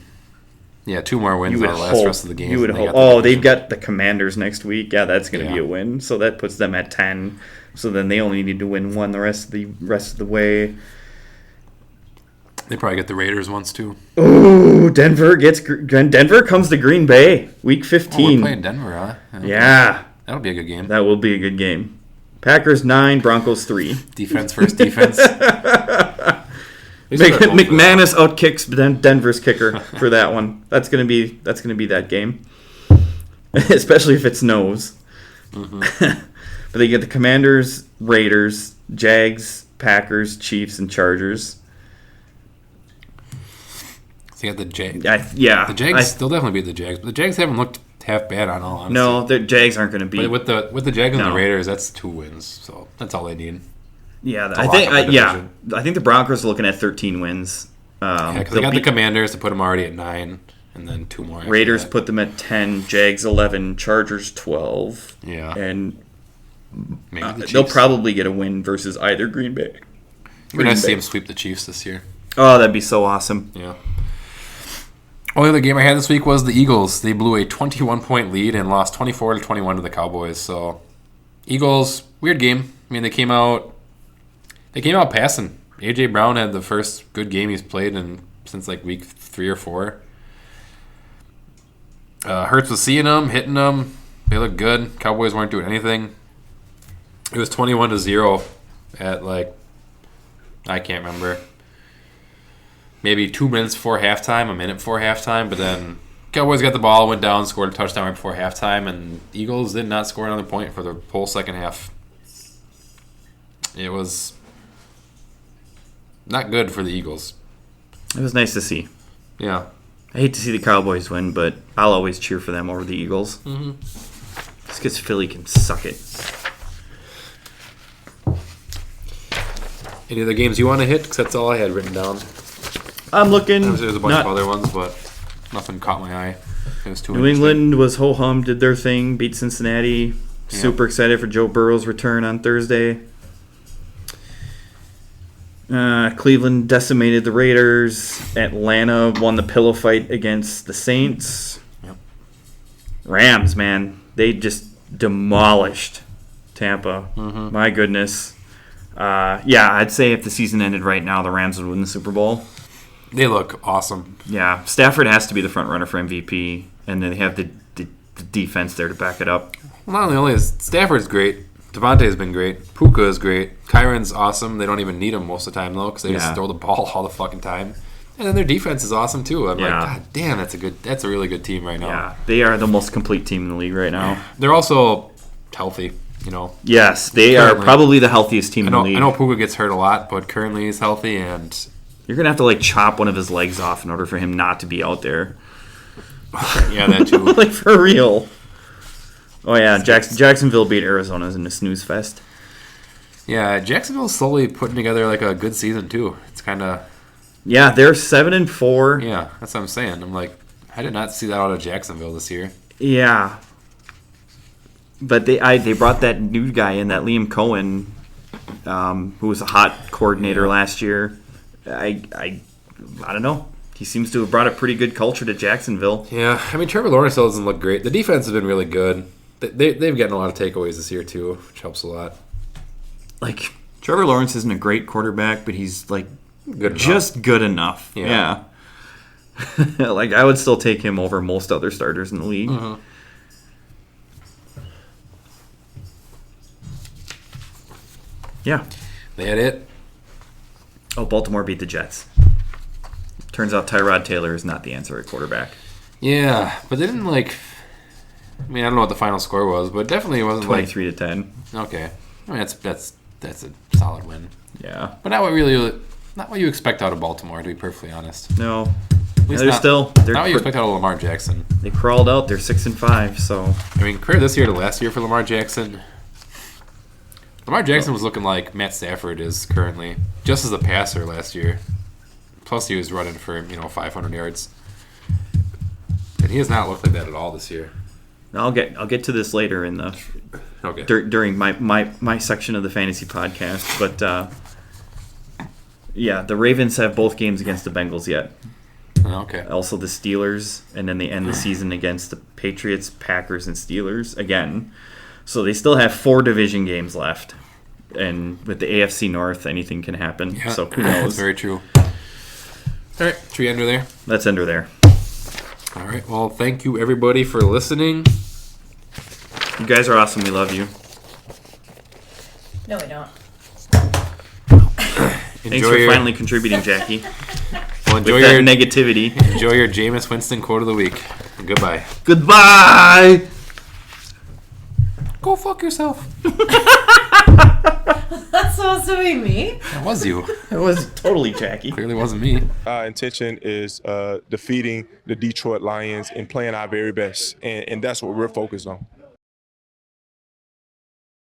Yeah, 2 more wins on the last rest of the game. You would hope. They've got the Commanders next week. Yeah, that's going to be a win. So that puts them at 10. So then they only need to win 1 the rest of the way. They probably get the Raiders once too. Ooh, Denver comes to Green Bay week 15. Oh, we're playing Denver, huh? Yeah. That'll be a good game. That will be a good game. Packers 9, Broncos 3. Defense first defense. McManus outkicks Denver's kicker for that one. That's gonna be that game, especially if it snows. Mm-hmm. But they get the Commanders, Raiders, Jags, Packers, Chiefs, and Chargers. So you got the Jags. The Jags still definitely beat the Jags, but the Jags haven't looked half bad on all honesty. No, the Jags aren't going to beat. But with the Jags and the Raiders, that's 2 wins, so that's all they need. Yeah, I think the Broncos are looking at 13 wins. Because they got the Commanders to put them already at 9, and then 2 more. Raiders put them at 10, Jags 11, Chargers 12. Yeah, and maybe they'll probably get a win versus either Green Bay. We're going to see them sweep the Chiefs this year. Oh, that'd be so awesome. Yeah. Only other game I had this week was the Eagles. They blew a 21-point lead and lost 24-21 to the Cowboys. So, Eagles, weird game. I mean, they came out passing. A.J. Brown had the first good game he's played since week 3 or 4. Hurts was seeing them, hitting them. They looked good. Cowboys weren't doing anything. It was 21-0 at I can't remember. Maybe 2 minutes before halftime, a minute before halftime, but then Cowboys got the ball, went down, scored a touchdown right before halftime, and Eagles did not score another point for the whole second half. It was not good for the Eagles. It was nice to see. Yeah. I hate to see the Cowboys win, but I'll always cheer for them over the Eagles. Mm-hmm. Just because Philly can suck it. Any other games you want to hit? Because that's all I had written down. I'm looking. There's a bunch of other ones, but nothing caught my eye. It was too New England was ho-hum, did their thing, beat Cincinnati. Yeah. Super excited for Joe Burrow's return on Thursday. Cleveland decimated the Raiders. Atlanta won the pillow fight against the Saints. Yep. Rams, man, they just demolished Tampa. Mm-hmm. My goodness. Yeah, I'd say if the season ended right now, the Rams would win the Super Bowl. They look awesome. Yeah, Stafford has to be the front runner for MVP, and then they have the defense there to back it up. Well, not only is Stafford's great, Devontae's been great, Puka is great, Kyron's awesome. They don't even need him most of the time though, because they just throw the ball all the fucking time. And then their defense is awesome too. I'm like, God damn, that's a really good team right now. Yeah, they are the most complete team in the league right now. They're also healthy, you know. Yes, they are probably the healthiest team in the league. I know Puka gets hurt a lot, but currently he's healthy, and you're gonna have to like chop one of his legs off in order for him not to be out there. Yeah, that too. Like for real. Oh yeah, Jacksonville beat Arizona in a snooze fest. Yeah, Jacksonville's slowly putting together like a good season too. It's kind of. Yeah, they're 7-4. Yeah, that's what I'm saying. I'm like, I did not see that out of Jacksonville this year. Yeah, but they brought that new guy in, that Liam Cohen, who was a hot coordinator last year. I don't know. He seems to have brought a pretty good culture to Jacksonville. Yeah, I mean, Trevor Lawrence still doesn't look great. The defense has been really good. They've gotten a lot of takeaways this year too, which helps a lot. Like, Trevor Lawrence isn't a great quarterback, but he's like good good enough. Yeah. Like, I would still take him over most other starters in the league. Mm-hmm. Yeah. They had it. Oh, Baltimore beat the Jets. Turns out Tyrod Taylor is not the answer at quarterback. Yeah, but they didn't like. I mean, I don't know what the final score was, but definitely it wasn't 23-10. Okay, I mean that's a solid win. Yeah, but not what you expect out of Baltimore, to be perfectly honest. No, they're not what you expect out of Lamar Jackson. They crawled out. They're 6-5. So I mean, compare this year to last year for Lamar Jackson. Lamar Jackson was looking like Matt Stafford is currently, just as a passer last year. Plus, he was running for 500 yards, and he has not looked like that at all this year. I'll get to this later in the during my section of the fantasy podcast. But yeah, the Ravens have both games against the Bengals yet. Okay. Also the Steelers, and then they end the season against the Patriots, Packers, and Steelers again. So they still have 4 division games left, and with the AFC North, anything can happen. Yeah, so who knows? That's very true. All right, should we end her there? Let's end her there. All right. Well, thank you everybody for listening. You guys are awesome. We love you. No, we don't. Thanks for finally contributing, Jackie. Well, enjoy your negativity. Enjoy your Jameis Winston quote of the week. Goodbye. Goodbye. Go fuck yourself. That's supposed to be me? That was you. It was totally Jackie. Clearly wasn't me. Our intention is defeating the Detroit Lions and playing our very best. And that's what we're focused on.